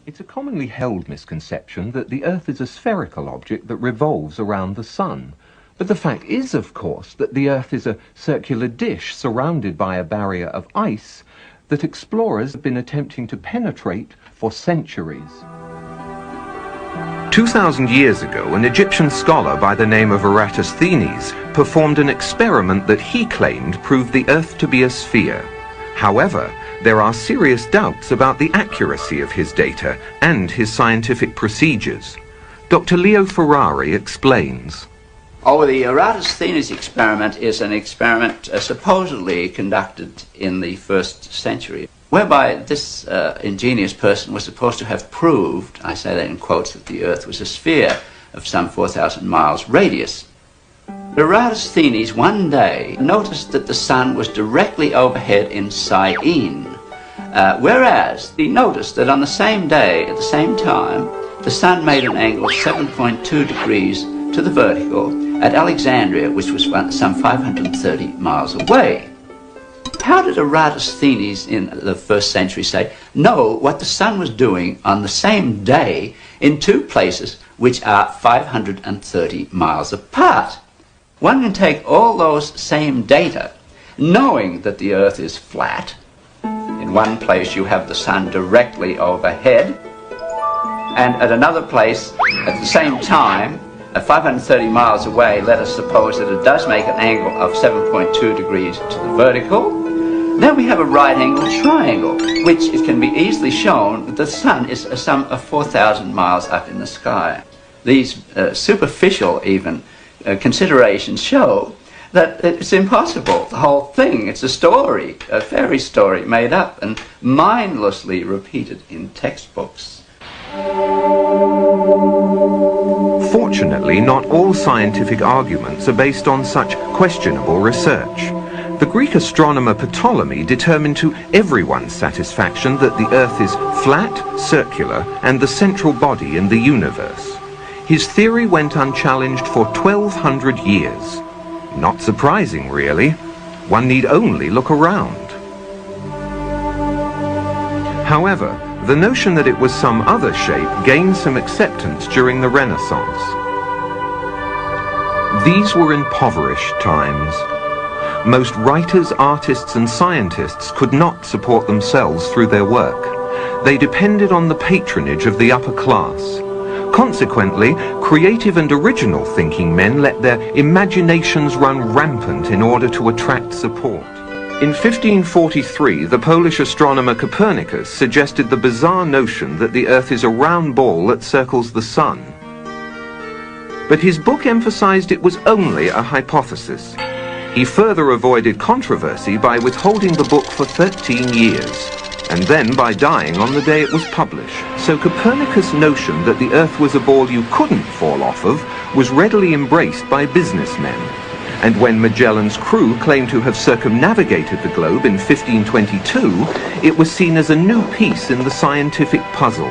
It's a commonly held misconception that the Earth is a spherical object that revolves around the Sun. But the fact is, of course, that the Earth is a circular dish surrounded by a barrier of ice that explorers have been attempting to penetrate for centuries. 2,000 years ago, an Egyptian scholar by the name of Eratosthenes performed an experiment that he claimed proved the Earth to be a sphere. However, there are serious doubts about the accuracy of his data and his scientific procedures. Dr. Leo Ferrari explains. Oh, the Eratosthenes experiment is an experiment supposedly conducted in the 1st century, whereby this ingenious person was supposed to have proved, I say that in quotes, that the Earth was a sphere of some 4,000 miles radius. Eratosthenes one day noticed that the sun was directly overhead in Syene, whereas he noticed that on the same day, at the same time, the sun made an angle of 7.2 degrees to the vertical at Alexandria, which was some 530 miles away. How did Eratosthenes in the 1st century know what the sun was doing on the same day in two places which are 530 miles apart? One can take all those same data, knowing that the Earth is flat. In one place you have the sun directly overhead, and at another place, at the same time, at 530 miles away, let us suppose that it does make an angle of 7.2 degrees to the vertical. Then we have a right-angled triangle, which it can be easily shown that the sun is some 4,000 miles up in the sky. These superficial, even, considerations show that it's impossible. The whole thing, it's a story, a fairy story made up and mindlessly repeated in textbooks. Fortunately, not all scientific arguments are based on such questionable research. The Greek astronomer Ptolemy determined to everyone's satisfaction that the Earth is flat, circular, and the central body in the universe. His theory went unchallenged for 1,200 years. Not surprising, really. One need only look around. However, the notion that it was some other shape gained some acceptance during the Renaissance. These were impoverished times. Most writers, artists, and scientists could not support themselves through their work. They depended on the patronage of the upper class. Consequently, creative and original thinking men let their imaginations run rampant in order to attract support. In 1543, the Polish astronomer Copernicus suggested the bizarre notion that the Earth is a round ball that circles the Sun. But his book emphasized it was only a hypothesis. He further avoided controversy by withholding the book for 13 years, and then by dying on the day it was published. So Copernicus' notion that the Earth was a ball you couldn't fall off of was readily embraced by businessmen. And when Magellan's crew claimed to have circumnavigated the globe in 1522, it was seen as a new piece in the scientific puzzle.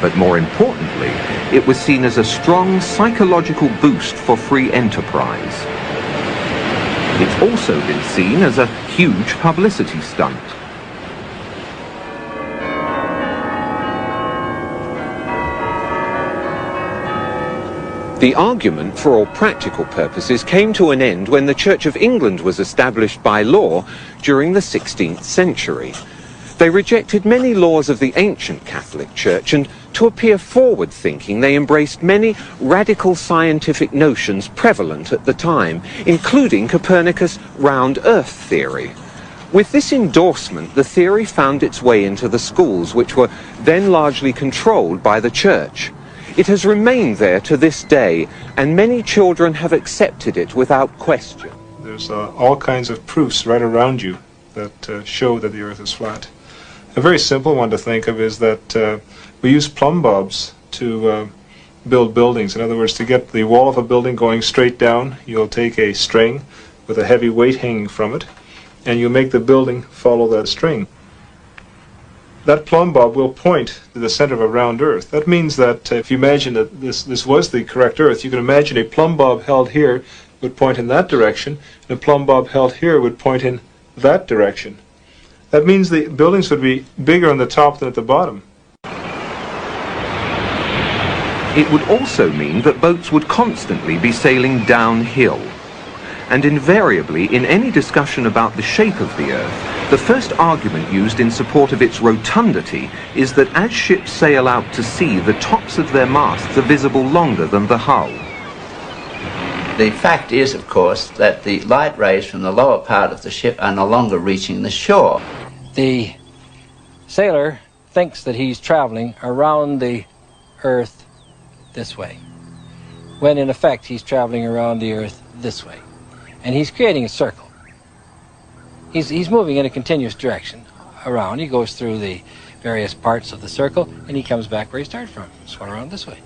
But more importantly, it was seen as a strong psychological boost for free enterprise. It's also been seen as a huge publicity stunt. The argument, for all practical purposes, came to an end when the Church of England was established by law during the 16th century. They rejected many laws of the ancient Catholic Church, and to appear forward-thinking, they embraced many radical scientific notions prevalent at the time, including Copernicus' round Earth theory. With this endorsement, the theory found its way into the schools, which were then largely controlled by the Church. It has remained there to this day, and many children have accepted it without question. There's all kinds of proofs right around you that show that the Earth is flat. A very simple one to think of is that we use plumb bobs to build buildings. In other words, to get the wall of a building going straight down, you'll take a string with a heavy weight hanging from it, and you make the building follow that string. That plumb bob will point to the center of a round Earth. That means that if you imagine that this was the correct Earth, you can imagine a plumb bob held here would point in that direction, and a plumb bob held here would point in that direction. That means the buildings would be bigger on the top than at the bottom. It would also mean that boats would constantly be sailing downhill. And invariably, in any discussion about the shape of the Earth, the first argument used in support of its rotundity is that as ships sail out to sea, the tops of their masts are visible longer than the hull. The fact is, of course, that the light rays from the lower part of the ship are no longer reaching the shore. The sailor thinks that he's traveling around the Earth this way, when in effect he's traveling around the Earth this way. And he's creating a circle. He's moving in a continuous direction around. He goes through the various parts of the circle, and he comes back where he started from, swung around this way.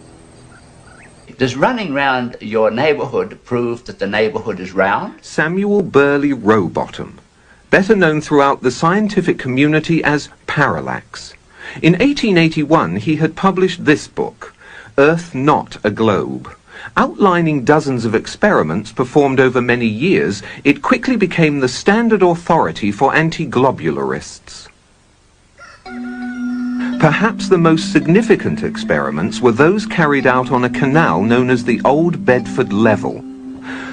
Does running round your neighborhood prove that the neighborhood is round? Samuel Burley Rowbottom, better known throughout the scientific community as Parallax. In 1881, he had published this book, Earth Not a Globe. Outlining dozens of experiments performed over many years, it quickly became the standard authority for anti-globularists. Perhaps the most significant experiments were those carried out on a canal known as the Old Bedford Level.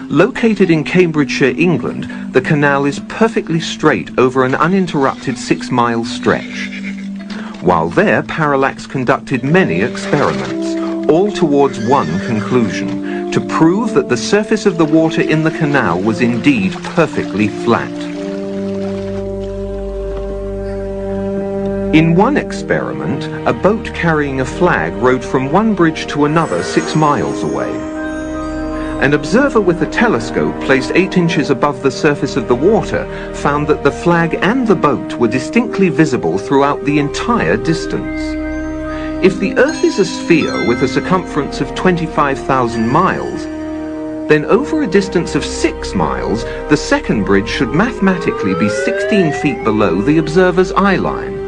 Located in Cambridgeshire, England, the canal is perfectly straight over an uninterrupted 6-mile stretch. While there, Parallax conducted many experiments, all towards one conclusion: to prove that the surface of the water in the canal was indeed perfectly flat. In one experiment, a boat carrying a flag rowed from one bridge to another 6 miles away. An observer with a telescope placed 8 inches above the surface of the water found that the flag and the boat were distinctly visible throughout the entire distance. If the Earth is a sphere with a circumference of 25,000 miles, then over a distance of 6 miles, the second bridge should mathematically be 16 feet below the observer's eye line.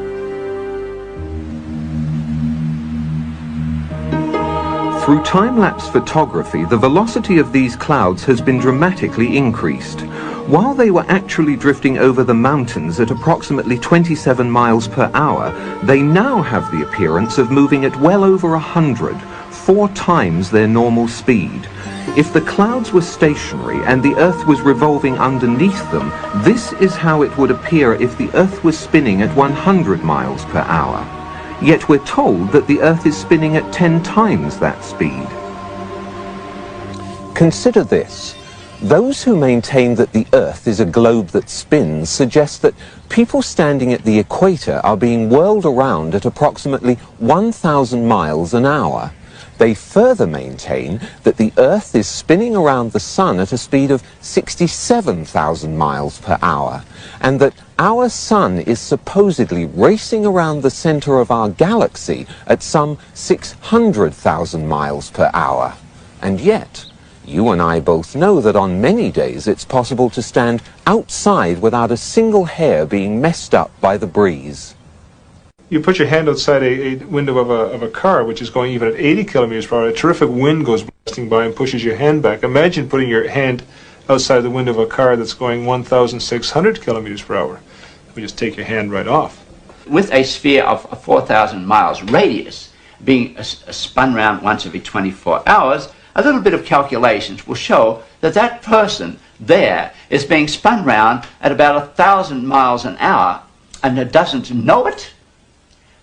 Through time-lapse photography, the velocity of these clouds has been dramatically increased. While they were actually drifting over the mountains at approximately 27 miles per hour, they now have the appearance of moving at well over 100, 4 times their normal speed. If the clouds were stationary and the Earth was revolving underneath them, this is how it would appear if the Earth was spinning at 100 miles per hour. Yet we're told that the Earth is spinning at 10 times that speed. Consider this. Those who maintain that the Earth is a globe that spins suggest that people standing at the equator are being whirled around at approximately 1,000 miles an hour. They further maintain that the Earth is spinning around the Sun at a speed of 67,000 miles per hour, and that our Sun is supposedly racing around the center of our galaxy at some 600,000 miles per hour. And yet, you and I both know that on many days it's possible to stand outside without a single hair being messed up by the breeze. You put your hand outside a window of a car which is going even at 80 kilometers per hour, a terrific wind goes blasting by and pushes your hand back. Imagine putting your hand outside the window of a car that's going 1,600 kilometers per hour. It would just take your hand right off. With a sphere of 4,000 miles radius being spun round once every 24 hours, a little bit of calculations will show that that person there is being spun round at about 1,000 miles an hour and doesn't know it.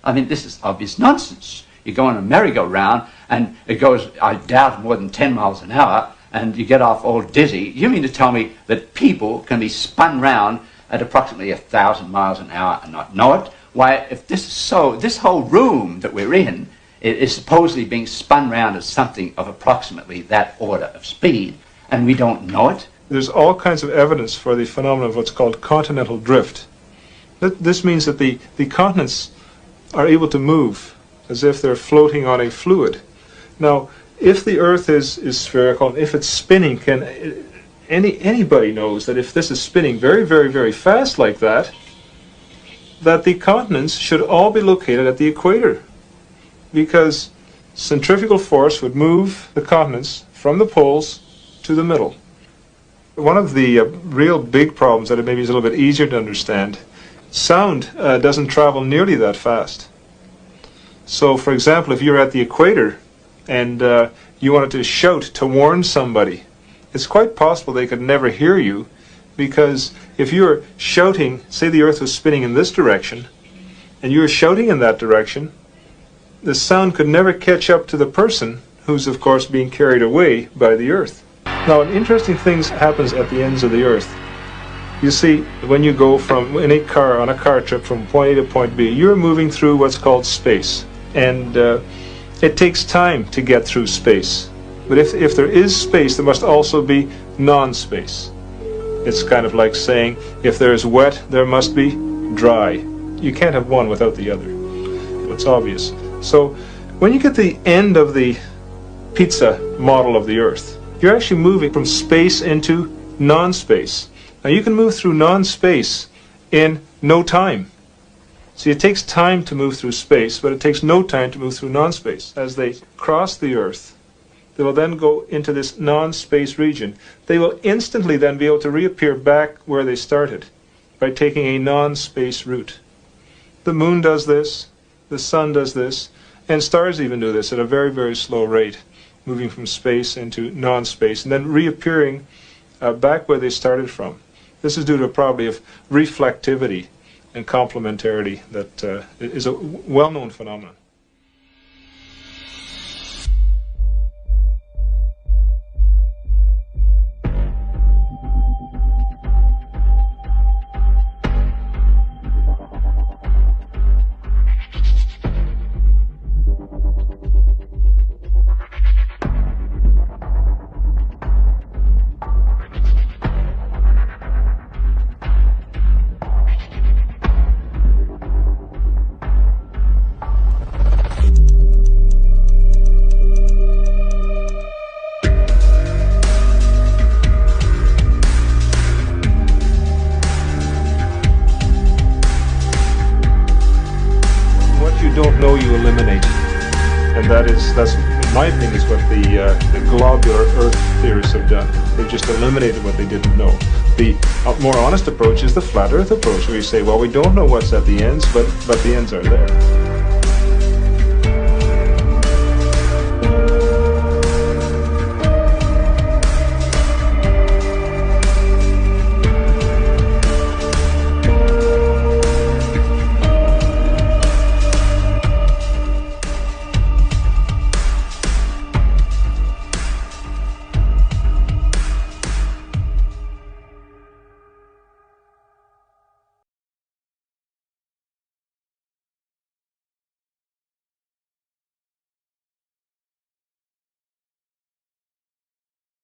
I mean, this is obvious nonsense. You go on a merry-go-round and it goes, I doubt, more than 10 miles an hour, and you get off all dizzy. You mean to tell me that people can be spun round at approximately 1,000 miles an hour and not know it? Why, if this is so, this whole room that we're in is supposedly being spun round at something of approximately that order of speed, and we don't know it. There's all kinds of evidence for the phenomenon of what's called continental drift. This means that the continents are able to move as if they're floating on a fluid. Now, if the Earth is spherical, and if it's spinning, anybody knows that if this is spinning very, very, very fast like that, that the continents should all be located at the equator, because centrifugal force would move the continents from the poles to the middle. One of the real big problems that maybe is a little bit easier to understand, sound doesn't travel nearly that fast. So, for example, if you're at the equator and you wanted to shout to warn somebody, it's quite possible they could never hear you, because if you're shouting, say the Earth was spinning in this direction, and you were shouting in that direction, the sound could never catch up to the person who's, of course, being carried away by the Earth. Now, an interesting thing happens at the ends of the Earth. You see, when you go from on a car trip from point A to point B, you're moving through what's called space, and it takes time to get through space. But if there is space, there must also be non-space. It's kind of like saying, if there is wet, there must be dry. You can't have one without the other. It's obvious. So when you get the end of the pizza model of the Earth, you're actually moving from space into non-space. Now you can move through non-space in no time. See, it takes time to move through space, but it takes no time to move through non-space. As they cross the Earth, they will then go into this non-space region. They will instantly then be able to reappear back where they started by taking a non-space route. The moon does this, the sun does this, and stars even do this at a very, very slow rate, moving from space into non-space and then reappearing back where they started from. This is due to a property of reflectivity and complementarity that is a well-known phenomenon. Don't know, you eliminate, and that's in my opinion is what the globular Earth theorists have done. They've just eliminated what they didn't know. The more honest approach is the flat Earth approach, where you say, well, we don't know what's at the ends, but the ends are there.